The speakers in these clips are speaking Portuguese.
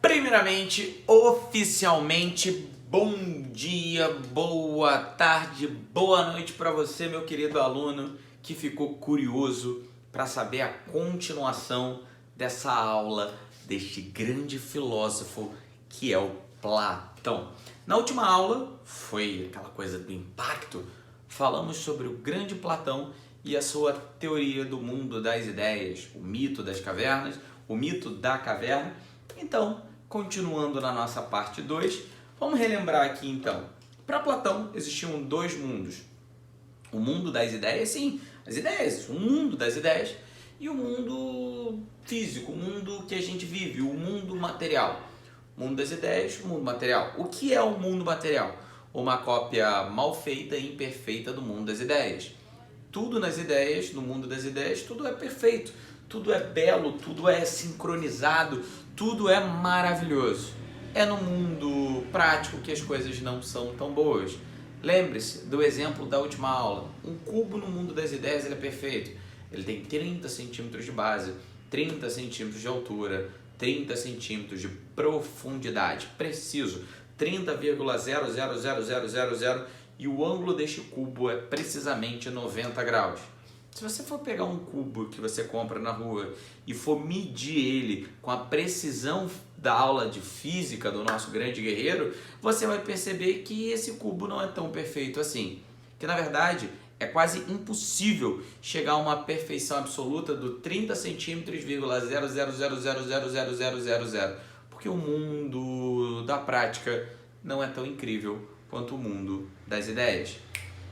Primeiramente, oficialmente, bom dia, boa tarde, boa noite para você, meu querido aluno, que ficou curioso para saber a continuação dessa aula deste grande filósofo que é o Platão. Na última aula, foi aquela coisa do impacto, falamos sobre o grande Platão e a sua teoria do mundo das ideias, o mito das cavernas, o mito da caverna. Então, continuando na nossa parte 2, vamos relembrar aqui então. Para Platão existiam dois mundos. O mundo das ideias, sim, as ideias, o mundo das ideias, e o mundo físico, o mundo que a gente vive, o mundo material. O mundo das ideias, o mundo material. O que é o mundo material? Uma cópia mal feita e imperfeita do mundo das ideias. Tudo nas ideias, no mundo das ideias, tudo é perfeito, tudo é belo, tudo é sincronizado, tudo é maravilhoso. É no mundo prático que as coisas não são tão boas. Lembre-se do exemplo da última aula. Um cubo no mundo das ideias ele é perfeito. Ele tem 30 centímetros de base, 30 centímetros de altura, 30 centímetros de profundidade. Preciso. 30,00000 e o ângulo deste cubo é precisamente 90 graus. Se você for pegar um cubo que você compra na rua e for medir ele com a precisão da aula de física do nosso grande guerreiro, você vai perceber que esse cubo não é tão perfeito assim. Que na verdade é quase impossível chegar a uma perfeição absoluta do 30 centímetros,000000000, porque o mundo da prática não é tão incrível quanto o mundo das ideias.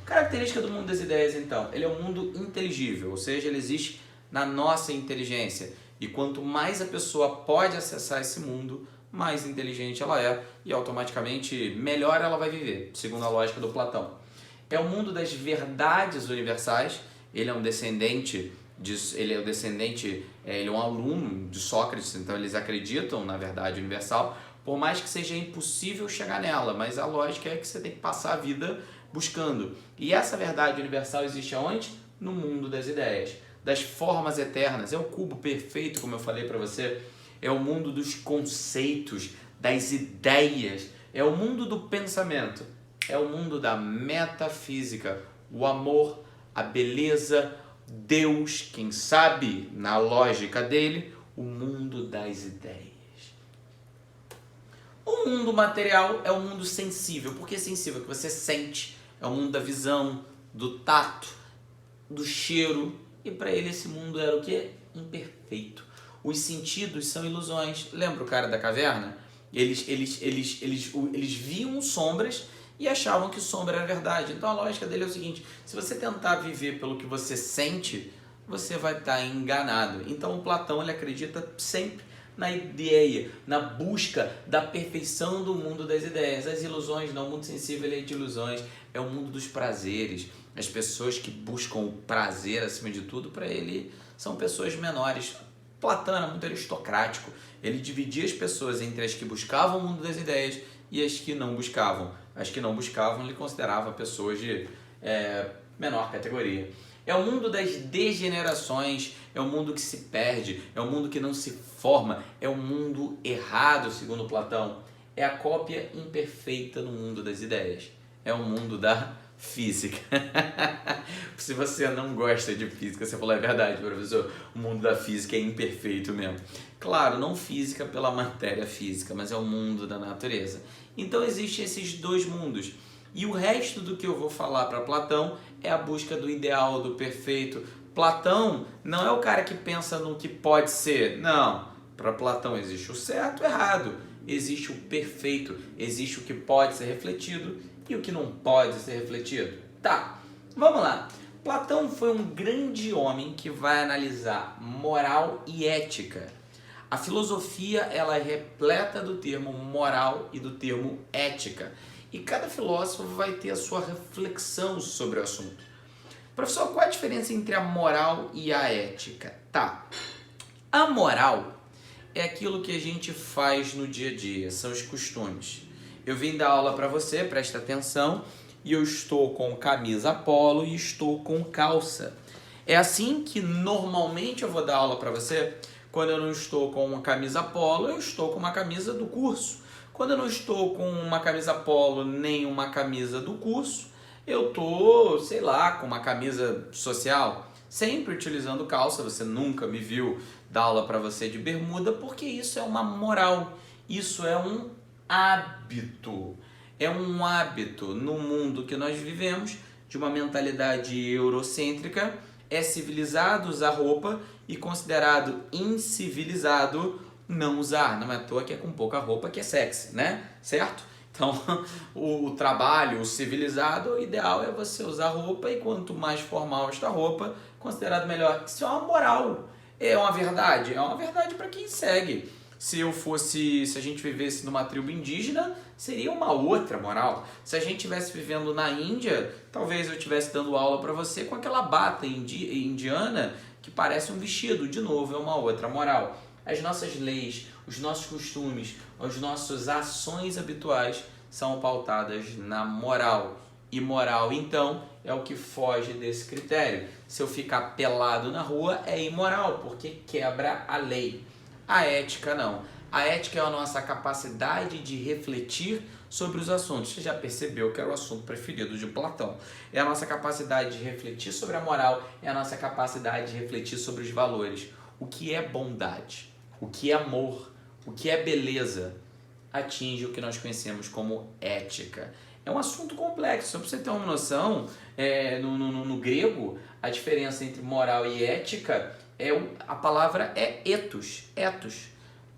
Característica do mundo das ideias, então, ele é um mundo inteligível, ou seja, ele existe na nossa inteligência. E quanto mais a pessoa pode acessar esse mundo, mais inteligente ela é e automaticamente melhor ela vai viver, segundo a lógica do Platão. É o mundo das verdades universais. Ele é um descendente, ele é um aluno de Sócrates, então eles acreditam na verdade universal, por mais que seja impossível chegar nela, mas a lógica é que você tem que passar a vida buscando. E essa verdade universal existe aonde? No mundo das ideias, das formas eternas. É o cubo perfeito, como eu falei para você. É o mundo dos conceitos, das ideias. É o mundo do pensamento. É o mundo da metafísica. O amor, a beleza, Deus, quem sabe, na lógica dele, o mundo das ideias. O mundo material é o mundo sensível. Por que sensível? Que você sente. É o mundo da visão, do tato, do cheiro. E para ele esse mundo era o quê? Imperfeito. Os sentidos são ilusões. Lembra o cara da caverna? Eles viam sombras e achavam que sombra era verdade. Então a lógica dele é o seguinte: se você tentar viver pelo que você sente, você vai estar enganado. Então o Platão ele acredita sempre na ideia, na busca da perfeição do mundo das ideias. As ilusões não, o mundo sensível é de ilusões, é o mundo dos prazeres. As pessoas que buscam o prazer acima de tudo, para ele, são pessoas menores. Platão era muito aristocrático, ele dividia as pessoas entre as que buscavam o mundo das ideias e as que não buscavam. As que não buscavam ele considerava pessoas de menor categoria. É o mundo das degenerações, é o mundo que se perde, é o mundo que não se forma, é o mundo errado, segundo Platão. É a cópia imperfeita no mundo das ideias. É o mundo da física. Se você não gosta de física, você falou, é verdade, professor, o mundo da física é imperfeito mesmo. Claro, não física pela matéria física, mas é o mundo da natureza. Então existem esses dois mundos. E o resto do que eu vou falar para Platão é a busca do ideal, do perfeito. Platão não é o cara que pensa no que pode ser. Não. Para Platão existe o certo e o errado. Existe o perfeito. Existe o que pode ser refletido e o que não pode ser refletido. Tá, vamos lá. Platão foi um grande homem que vai analisar moral e ética. A filosofia ela é repleta do termo moral e do termo ética. E cada filósofo vai ter a sua reflexão sobre o assunto. Professor, qual a diferença entre a moral e a ética? Tá, a moral é aquilo que a gente faz no dia a dia, são os costumes. Eu vim dar aula para você, presta atenção, e eu estou com camisa polo e estou com calça. É assim que normalmente eu vou dar aula para você. Quando eu não estou com uma camisa polo, eu estou com uma camisa do curso. Quando eu não estou com uma camisa polo nem uma camisa do curso, eu tô, sei lá, com uma camisa social, sempre utilizando calça. Você nunca me viu dar aula para você de bermuda, porque isso é uma moral, isso é um hábito. É um hábito no mundo que nós vivemos, de uma mentalidade eurocêntrica. É civilizado usar roupa e considerado incivilizado não usar. Não é à toa que é com pouca roupa que é sexy, né? Certo? Então, o trabalho, o civilizado, o ideal é você usar roupa, e quanto mais formal esta roupa, considerado melhor. Isso é uma moral. É uma verdade? É uma verdade para quem segue. Se a gente vivesse numa tribo indígena, seria uma outra moral. Se a gente estivesse vivendo na Índia, talvez eu estivesse dando aula para você com aquela bata indiana que parece um vestido. De novo, é uma outra moral. As nossas leis, os nossos costumes, as nossas ações habituais são pautadas na moral. E moral, então, é o que foge desse critério. Se eu ficar pelado na rua, é imoral, porque quebra a lei. A ética não. A ética é a nossa capacidade de refletir sobre os assuntos. Você já percebeu que era o assunto preferido de Platão. É a nossa capacidade de refletir sobre a moral, é a nossa capacidade de refletir sobre os valores. O que é bondade? O que é amor? O que é beleza? Atinge o que nós conhecemos como ética. É um assunto complexo. Só para você ter uma noção, no grego, a diferença entre moral e ética, a palavra é ethos. Ethos.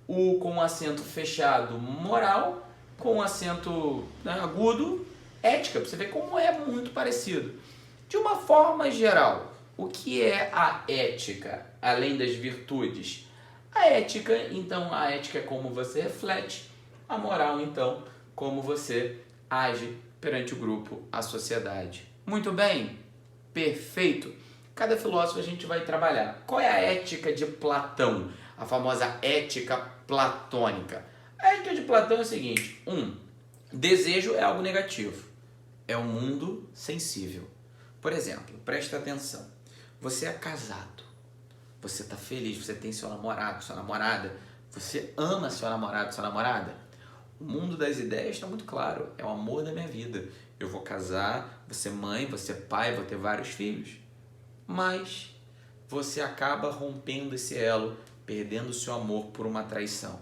O com acento fechado, moral, com acento agudo, ética. Para você ver como é muito parecido. De uma forma geral, o que é a ética, além das virtudes? A ética é como você reflete. A moral, então, como você age perante o grupo, a sociedade. Muito bem, perfeito. Cada filósofo a gente vai trabalhar. Qual é a ética de Platão? A famosa ética platônica. A ética de Platão é o seguinte: desejo é algo negativo. É um mundo sensível. Por exemplo, presta atenção. Você é casado. Você está feliz, você tem seu namorado, sua namorada. Você ama seu namorado, sua namorada. O mundo das ideias está muito claro. É o amor da minha vida. Eu vou casar, vou ser mãe, vou ser pai, vou ter vários filhos. Mas você acaba rompendo esse elo, perdendo o seu amor por uma traição.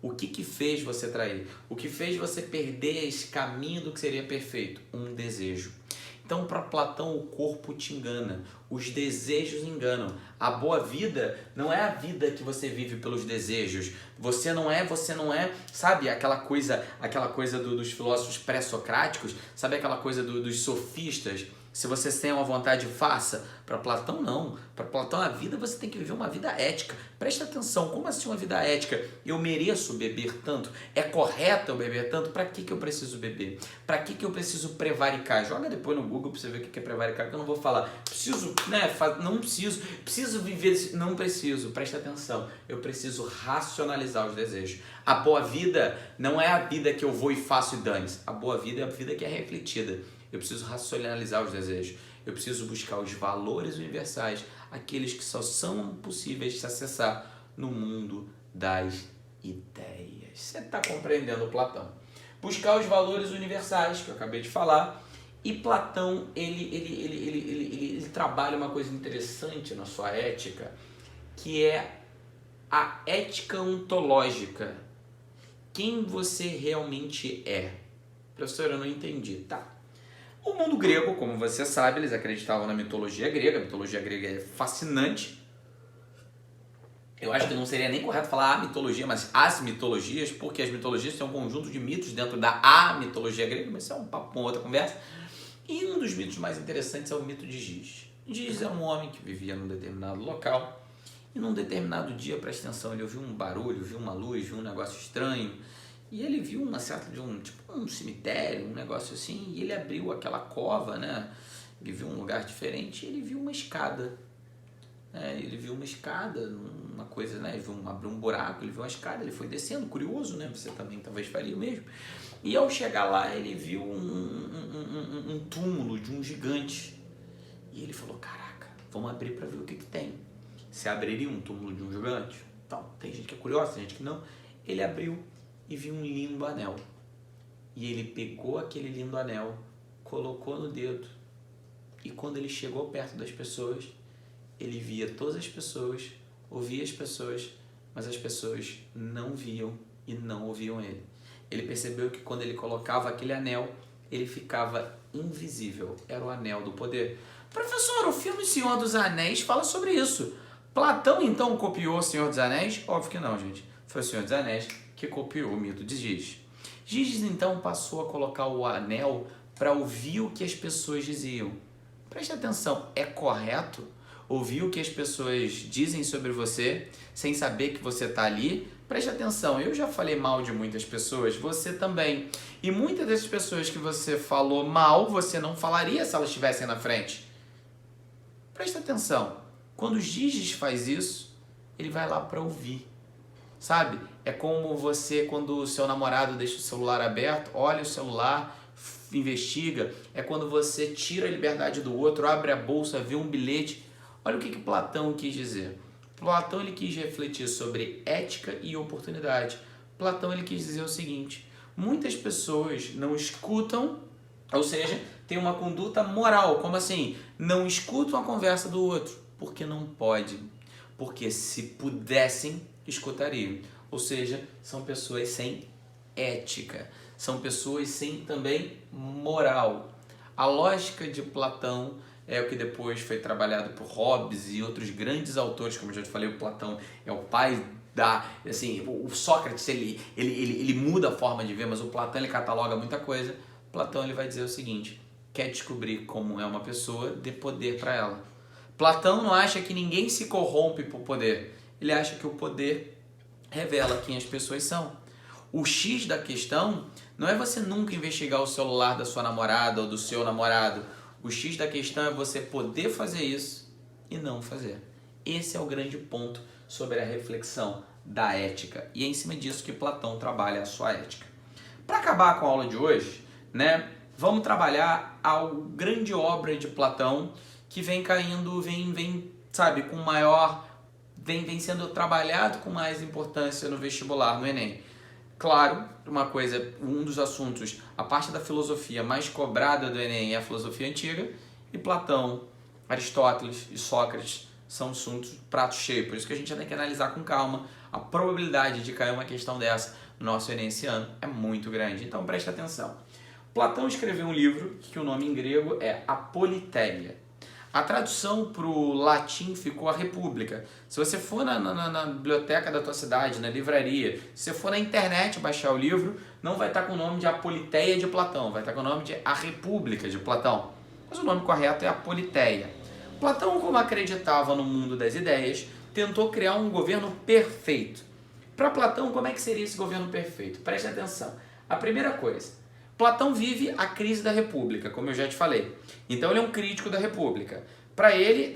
O que fez você trair? O que fez você perder esse caminho do que seria perfeito? Um desejo. Então, para Platão, o corpo te engana, os desejos enganam. A boa vida não é a vida que você vive pelos desejos. Você não é, sabe aquela coisa dos filósofos pré-socráticos, sabe aquela coisa dos sofistas? Se você tem uma vontade, faça. Para Platão, não. Para Platão, a vida, você tem que viver uma vida ética. Presta atenção, como assim uma vida ética? Eu mereço beber tanto? É correto eu beber tanto? Para que eu preciso beber? Para que eu preciso prevaricar? Joga depois no Google para você ver o que é prevaricar, que eu não vou falar. Não preciso. Preciso viver, não preciso. Presta atenção, eu preciso racionalizar os desejos. A boa vida não é a vida que eu vou e faço e dane-se. A boa vida é a vida que é refletida. Eu preciso racionalizar os desejos. Eu preciso buscar os valores universais, aqueles que só são possíveis de se acessar no mundo das ideias. Você está compreendendo Platão? Buscar os valores universais, que eu acabei de falar. E Platão, ele trabalha uma coisa interessante na sua ética, que é a ética ontológica. Quem você realmente é? Professor, eu não entendi. Tá. O mundo grego, como você sabe, eles acreditavam na mitologia grega. A mitologia grega é fascinante. Eu acho que não seria nem correto falar a mitologia, mas as mitologias, porque as mitologias são um conjunto de mitos dentro da mitologia grega, mas isso é um papo, uma outra conversa. E um dos mitos mais interessantes é o mito de Giges. Giges é um homem que vivia num determinado local e num determinado dia, presta atenção, ele ouviu um barulho, viu uma luz, viu um negócio estranho. E ele viu um cemitério, um negócio assim, e ele abriu aquela cova, né? Ele viu um lugar diferente e ele viu uma escada. Ele viu uma escada, uma coisa, né? Ele abriu um buraco, ele viu uma escada, ele foi descendo, curioso, né? Você também talvez faria o mesmo. E ao chegar lá, ele viu um túmulo de um gigante. E ele falou, caraca, vamos abrir para ver o que tem. Você abriria um túmulo de um gigante? Então, tem gente que é curiosa, tem gente que não. Ele abriu e viu um lindo anel. E ele pegou aquele lindo anel, colocou no dedo. E quando ele chegou perto das pessoas, ele via todas as pessoas, ouvia as pessoas, mas as pessoas não viam e não ouviam ele. Ele percebeu que quando ele colocava aquele anel, ele ficava invisível. Era o anel do poder. Professor, o filme Senhor dos Anéis fala sobre isso. Platão, então, copiou o Senhor dos Anéis? Óbvio que não, gente. Foi o Senhor dos Anéis que copiou o mito de Giges. Giges, então, passou a colocar o anel para ouvir o que as pessoas diziam. Preste atenção, é correto ouvir o que as pessoas dizem sobre você sem saber que você está ali? Preste atenção, eu já falei mal de muitas pessoas, você também. E muitas dessas pessoas que você falou mal, você não falaria se elas estivessem na frente. Preste atenção, quando o Giges faz isso, ele vai lá para ouvir. Sabe? É como você, quando o seu namorado deixa o celular aberto, olha o celular, investiga. É quando você tira a liberdade do outro, abre a bolsa, vê um bilhete. Olha o que Platão quis dizer. Platão ele quis refletir sobre ética e oportunidade. Platão ele quis dizer o seguinte: muitas pessoas não escutam, ou seja, tem uma conduta moral. Como assim? Não escutam a conversa do outro, porque não pode. Porque se pudessem, escutariam. Ou seja, são pessoas sem ética. São pessoas sem também moral. A lógica de Platão é o que depois foi trabalhado por Hobbes e outros grandes autores, como eu já te falei, o Platão é o pai da... Assim, o Sócrates, ele muda a forma de ver, mas o Platão ele cataloga muita coisa. Platão ele vai dizer o seguinte: quer descobrir como é uma pessoa, dê poder para ela. Platão não acha que ninguém se corrompe por poder. Ele acha que o poder revela quem as pessoas são. O X da questão não é você nunca investigar o celular da sua namorada ou do seu namorado. O X da questão é você poder fazer isso e não fazer. Esse é o grande ponto sobre a reflexão da ética. E é em cima disso que Platão trabalha a sua ética. Para acabar com a aula de hoje, né, vamos trabalhar a grande obra de Platão que vem caindo, sabe, com maior... Vem sendo trabalhado com mais importância no vestibular, no Enem. Claro, uma coisa, um dos assuntos, a parte da filosofia mais cobrada do Enem é a filosofia antiga, e Platão, Aristóteles e Sócrates são assuntos prato cheio, por isso que a gente tem que analisar com calma. A probabilidade de cair uma questão dessa no nosso Enem esse ano é muito grande, então preste atenção. Platão escreveu um livro que o nome em grego é A Politeia. A tradução para o latim ficou a República. Se você for na biblioteca da tua cidade, na livraria, se você for na internet baixar o livro, não vai estar com o nome de A Politeia de Platão, vai estar com o nome de A República de Platão. Mas o nome correto é A Politeia. Platão, como acreditava no mundo das ideias, tentou criar um governo perfeito. Para Platão, como é que seria esse governo perfeito? Preste atenção. A primeira coisa, Platão vive a crise da República, como eu já te falei. Então ele é um crítico da República. Para ele,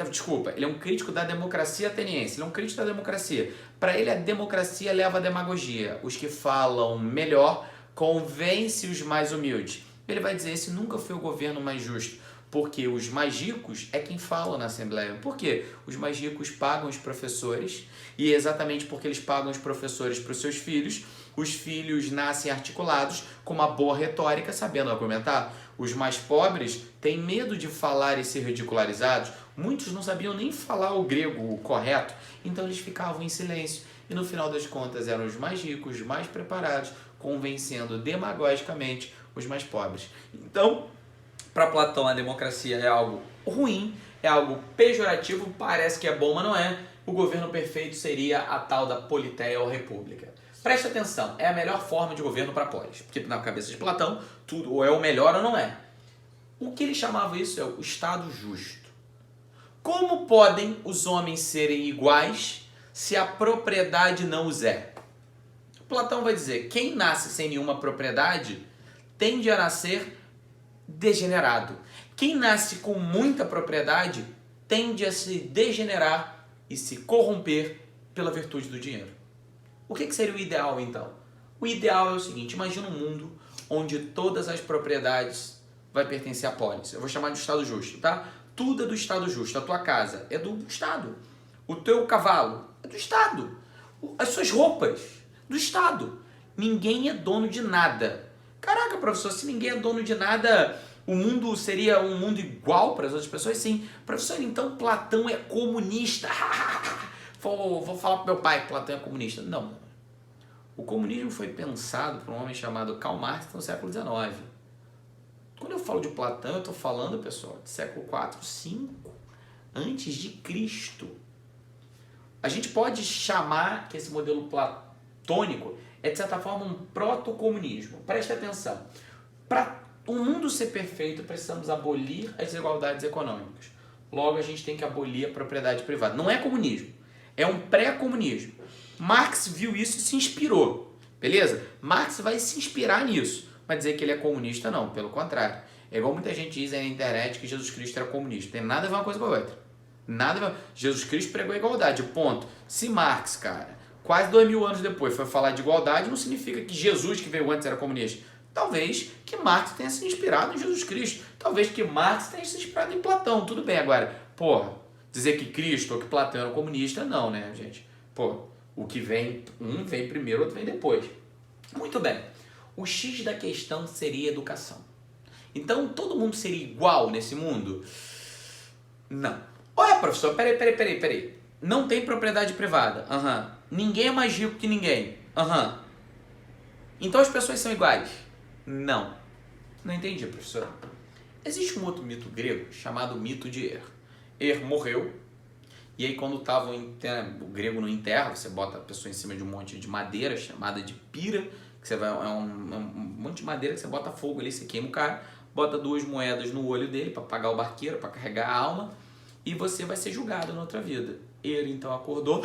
ele é um crítico da democracia ateniense, ele é um crítico da democracia. Para ele a democracia leva à demagogia. Os que falam melhor convencem os mais humildes. Ele vai dizer, esse nunca foi o governo mais justo, porque os mais ricos é quem fala na Assembleia. Por quê? Os mais ricos pagam os professores, e é exatamente porque eles pagam os professores para os seus filhos, os filhos nascem articulados com uma boa retórica, sabendo argumentar. Os mais pobres têm medo de falar e ser ridicularizados. Muitos não sabiam nem falar o grego correto, então eles ficavam em silêncio. E no final das contas eram os mais ricos, os mais preparados, convencendo demagogicamente os mais pobres. Então, para Platão, a democracia é algo ruim, é algo pejorativo, parece que é bom, mas não é. O governo perfeito seria a tal da Politeia ou República. Preste atenção, é a melhor forma de governo para polis, porque na cabeça de Platão, tudo ou é o melhor ou não é. O que ele chamava isso é o Estado justo. Como podem os homens serem iguais se a propriedade não os é? Platão vai dizer, quem nasce sem nenhuma propriedade tende a nascer degenerado. Quem nasce com muita propriedade tende a se degenerar e se corromper pela virtude do dinheiro. O que seria o ideal, então? O ideal é o seguinte, imagina um mundo onde todas as propriedades vai pertencer à polis. Eu vou chamar de Estado justo, tá? Tudo é do Estado justo. A tua casa é do Estado. O teu cavalo é do Estado. as suas roupas do Estado. Ninguém é dono de nada. Caraca, professor, se ninguém é dono de nada, o mundo seria um mundo igual para as outras pessoas? Sim. Professor, então Platão é comunista. Vou falar pro meu pai que Platão é comunista. Não. O comunismo foi pensado por um homem chamado Karl Marx no século XIX. Quando eu falo de Platão, eu estou falando, pessoal, de século 4, 5 antes de Cristo. A gente pode chamar que esse modelo platônico é, de certa forma, um proto-comunismo. Preste atenção. Para o mundo ser perfeito, precisamos abolir as desigualdades econômicas. Logo, a gente tem que abolir a propriedade privada. Não é comunismo, é um pré-comunismo. Marx viu isso e se inspirou, beleza? Marx vai se inspirar nisso, mas dizer que ele é comunista, não, pelo contrário. É igual muita gente diz aí na internet que Jesus Cristo era comunista. Tem nada a ver uma coisa com a outra. Nada a ver. Jesus Cristo pregou a igualdade, ponto. Se Marx, cara, quase 2000 anos depois foi falar de igualdade, não significa que Jesus, que veio antes, era comunista. Talvez que Marx tenha se inspirado em Jesus Cristo. Talvez que Marx tenha se inspirado em Platão. Tudo bem, agora, porra, dizer que Cristo ou que Platão era comunista, não, né, gente? Pô, o que vem, um vem primeiro, outro vem depois. Muito bem. O X da questão seria educação. Então, todo mundo seria igual nesse mundo? Não. Olha, professor, peraí. Não tem propriedade privada. Ninguém é mais rico que ninguém. Então as pessoas são iguais? Não. Não entendi, professor. Existe um outro mito grego chamado mito de Er. Er morreu. E aí quando o grego não enterra, você bota a pessoa em cima de um monte de madeira chamada de pira, que você vai, um monte de madeira que você bota fogo ali, você queima o cara, bota 2 moedas no olho dele para pagar o barqueiro, para carregar a alma, e você vai ser julgado na outra vida. Ele então acordou,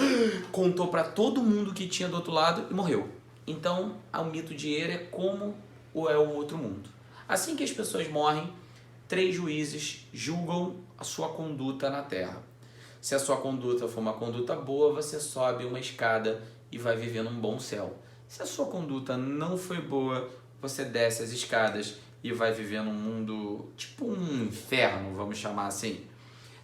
contou para todo mundo que tinha do outro lado e morreu. Então o mito de Er é como é o outro mundo. Assim que as pessoas morrem, 3 juízes julgam a sua conduta na Terra. Se a sua conduta for uma conduta boa, você sobe uma escada e vai viver num bom céu. Se a sua conduta não foi boa, você desce as escadas e vai viver num mundo tipo um inferno, vamos chamar assim.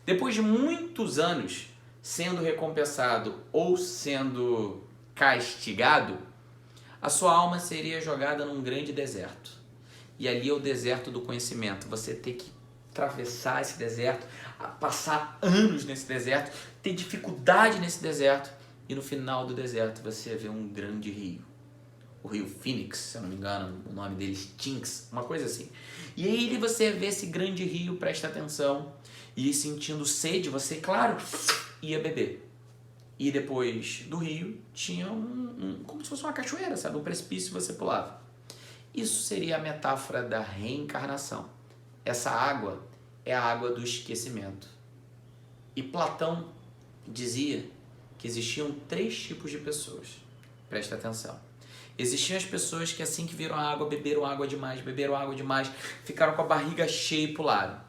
Depois de muitos anos sendo recompensado ou sendo castigado, a sua alma seria jogada num grande deserto. E ali é o deserto do conhecimento. Você tem que atravessar esse deserto, passar anos nesse deserto, ter dificuldade nesse deserto, e no final do deserto você vê um grande rio. O rio Phoenix, se eu não me engano, o nome dele Styx, uma coisa assim. E aí você vê esse grande rio, presta atenção, e sentindo sede, você, claro, ia beber. E depois do rio tinha como se fosse uma cachoeira, sabe? Um precipício e você pulava. Isso seria a metáfora da reencarnação. Essa água é a água do esquecimento. E Platão dizia que existiam 3 tipos de pessoas. Presta atenção. Existiam as pessoas que assim que viram a água, beberam água demais, ficaram com a barriga cheia e pularam.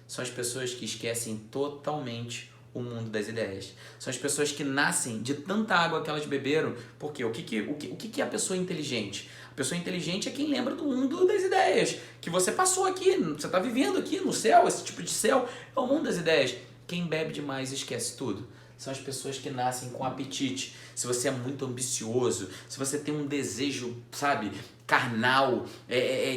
São as pessoas que esquecem totalmente o mundo das ideias. São as pessoas que nascem de tanta água que elas beberam. Porque o que é a pessoa inteligente? A pessoa inteligente é quem lembra do mundo das ideias, que você passou aqui, você está vivendo aqui no céu, esse tipo de céu é o mundo das ideias. Quem bebe demais esquece tudo. São as pessoas que nascem com apetite. Se você é muito ambicioso, se você tem um desejo, sabe, carnal,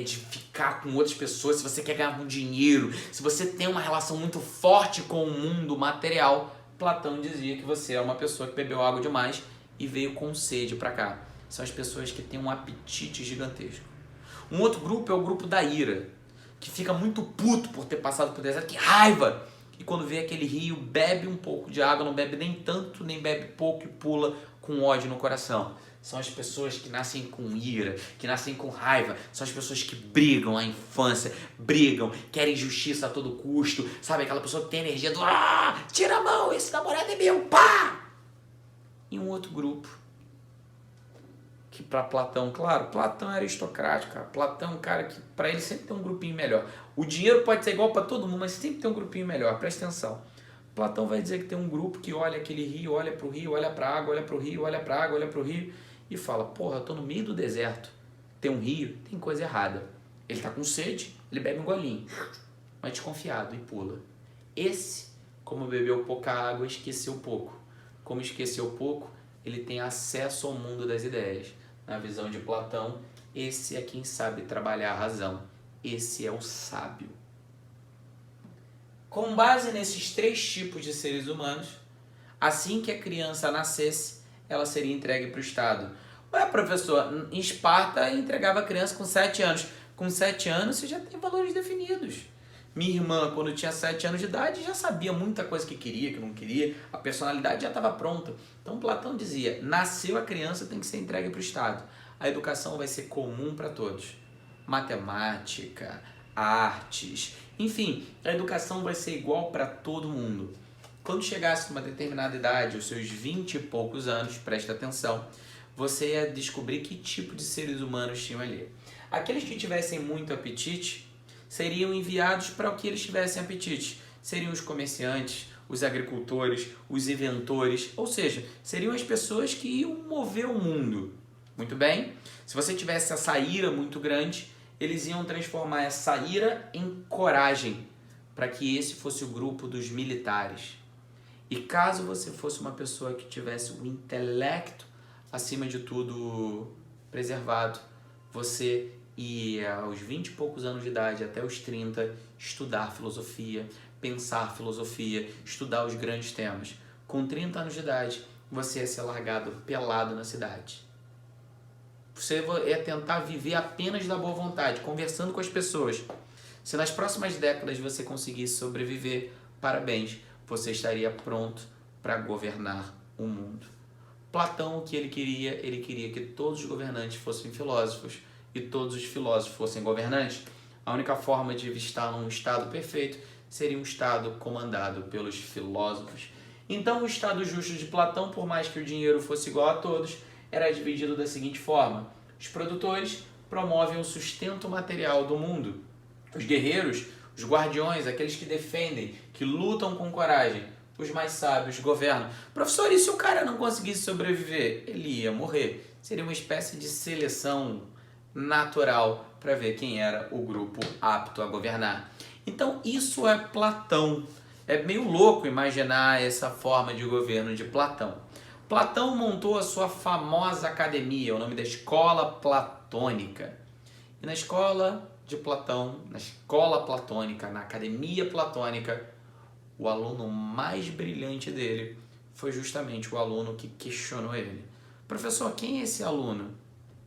de ficar com outras pessoas, se você quer ganhar muito dinheiro, se você tem uma relação muito forte com o mundo material, Platão dizia que você é uma pessoa que bebeu água demais e veio com sede para cá. São as pessoas que têm um apetite gigantesco. Um outro grupo é o grupo da ira, que fica muito puto por ter passado por deserto, que raiva! E quando vê aquele rio, bebe um pouco de água, não bebe nem tanto, nem bebe pouco e pula com ódio no coração. São as pessoas que nascem com ira, que nascem com raiva. São as pessoas que brigam a infância, brigam, querem justiça a todo custo. Sabe, aquela pessoa que tem energia do tira a mão, esse namorado é meu, pá! E um outro grupo, que para Platão, claro, Platão é aristocrático, cara. Platão é um cara que para ele sempre tem um grupinho melhor. O dinheiro pode ser igual para todo mundo, mas sempre tem um grupinho melhor, presta atenção. Platão vai dizer que tem um grupo que olha aquele rio, olha para o rio, olha para a água, olha para o rio, olha para a água, olha para o rio e fala, porra, eu tô no meio do deserto, tem um rio, tem coisa errada. Ele tá com sede, ele bebe um golinho, mas desconfiado e pula. Esse, como bebeu pouca água, esqueceu pouco. Como esqueceu pouco, ele tem acesso ao mundo das ideias. Na visão de Platão, esse é quem sabe trabalhar a razão. Esse é o sábio. Com base nesses 3 tipos de seres humanos, assim que a criança nascesse, ela seria entregue para o Estado. Ué, professor, em Esparta entregava a criança com 7 anos. Com 7 anos você já tem valores definidos. Minha irmã, quando tinha 7 anos de idade, já sabia muita coisa que queria, que não queria. A personalidade já estava pronta. Então Platão dizia, nasceu a criança, tem que ser entregue para o Estado. A educação vai ser comum para todos. Matemática, artes, enfim, a educação vai ser igual para todo mundo. Quando chegasse a uma determinada idade, os seus 20 e poucos anos, presta atenção, você ia descobrir que tipo de seres humanos tinham ali. Aqueles que tivessem muito apetite seriam enviados para o que eles tivessem apetite. Seriam os comerciantes, os agricultores, os inventores, ou seja, seriam as pessoas que iam mover o mundo. Muito bem? Se você tivesse essa ira muito grande, eles iam transformar essa ira em coragem, para que esse fosse o grupo dos militares. E caso você fosse uma pessoa que tivesse o intelecto, acima de tudo, preservado, você ia aos 20 e poucos anos de idade, até os 30, estudar filosofia, pensar filosofia, estudar os grandes temas. Com 30 anos de idade, você ia ser largado pelado na cidade. Você ia tentar viver apenas da boa vontade, conversando com as pessoas. Se nas próximas décadas você conseguisse sobreviver, parabéns, você estaria pronto para governar o mundo. Platão, o que ele queria que todos os governantes fossem filósofos e todos os filósofos fossem governantes. A única forma de estar num estado perfeito seria um estado comandado pelos filósofos. Então, o estado justo de Platão, por mais que o dinheiro fosse igual a todos, era dividido da seguinte forma: os produtores promovem o sustento material do mundo. Os guerreiros, os guardiões, aqueles que defendem, que lutam com coragem, os mais sábios governam. Professor, e se o cara não conseguisse sobreviver? Ele ia morrer. Seria uma espécie de seleção natural para ver quem era o grupo apto a governar. Então, isso é Platão. É meio louco imaginar essa forma de governo de Platão. Platão montou a sua famosa academia, o nome da Escola Platônica. E na escola de Platão, na escola platônica, na academia platônica, o aluno mais brilhante dele foi justamente o aluno que questionou ele. Professor, quem é esse aluno?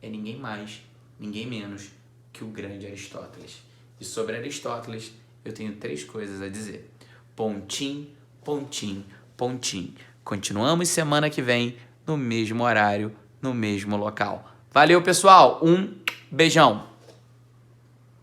É ninguém mais, ninguém menos que o grande Aristóteles. E sobre Aristóteles, eu tenho 3 coisas a dizer. Pontim, pontim, pontim. Continuamos semana que vem, no mesmo horário, no mesmo local. Valeu, pessoal. Um beijão.